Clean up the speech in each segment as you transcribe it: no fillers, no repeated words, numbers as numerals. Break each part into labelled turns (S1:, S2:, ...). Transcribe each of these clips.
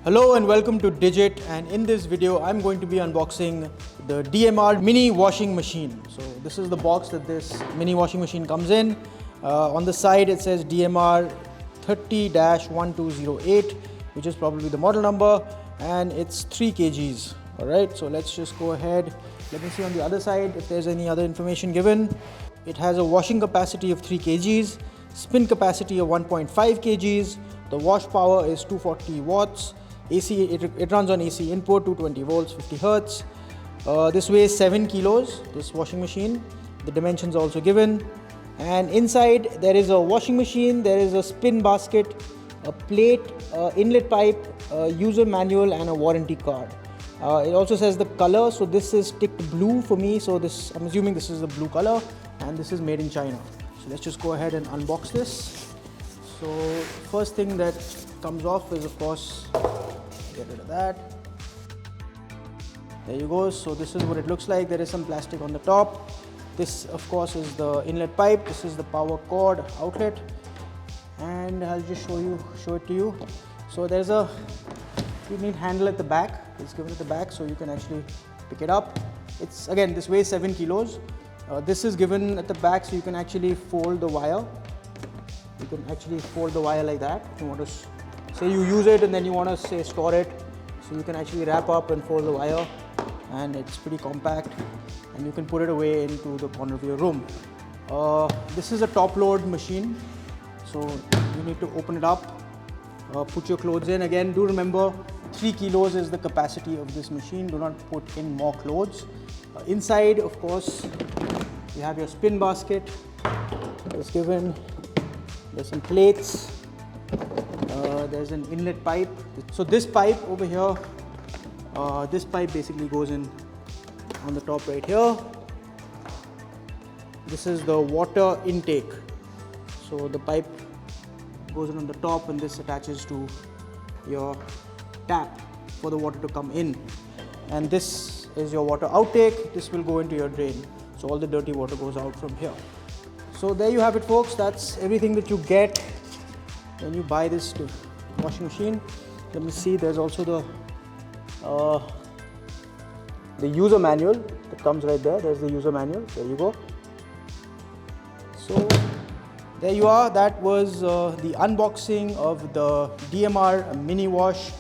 S1: Hello and welcome to Digit, and in this video I'm going to be unboxing the DMR mini washing machine. So this is the box that this mini washing machine comes in. On the side it says DMR 30-1208, which is probably the model number, and it's 3 kgs. Alright, so let's just go ahead. Let me see on the other side if there's any other information given. It has a washing capacity of 3 kgs, spin capacity of 1.5 kgs, the wash power is 240 watts, AC, it runs on AC input, 220 volts, 50 hertz. This weighs 7 kilos, this washing machine. The dimensions are also given. And inside there is a washing machine, there is a spin basket, a plate, inlet pipe, a user manual and a warranty card. It also says the color, so this is ticked blue for me, so this, I'm assuming this is the blue color, and this is made in China. So let's just go ahead and unbox this. So first thing that comes off is, of course, get rid of that. There you go. So this is what it looks like. There is some plastic on the top. This, of course, is the inlet pipe. This is the power cord outlet, and I'll just show it to you. So there's a unique handle at the back. It's given at the back, so you can actually pick it up. It's, again, this weighs 7 kilos. This is given at the back, so you can actually fold the wire. You can actually fold the wire like that. If you want to say you use it and then you want to say store it, so you can actually wrap up and fold the wire, and it's pretty compact, and you can put it away into the corner of your room. This is a top load machine, so you need to open it up, put your clothes in. Again, do remember 3 kilos is the capacity of this machine. Do not put in more clothes. Inside, of course, you have your spin basket. It's given. There's some plates. There's an inlet pipe. So this pipe over here, this pipe basically goes in on the top right here. This is the water intake. So the pipe goes in on the top, and this attaches to your tap for the water to come in. And this is your water outtake. This will go into your drain. So all the dirty water goes out from here. So there you have it, folks. That's everything that you get when you buy this washing machine. Let me see, there's also the user manual that comes right there. There's the user manual. There you go. So there you are. That was the unboxing of the DMR mini wash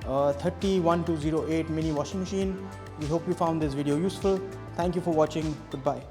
S1: 30-1208 mini washing machine. We hope you found this video useful. Thank you for watching. Goodbye.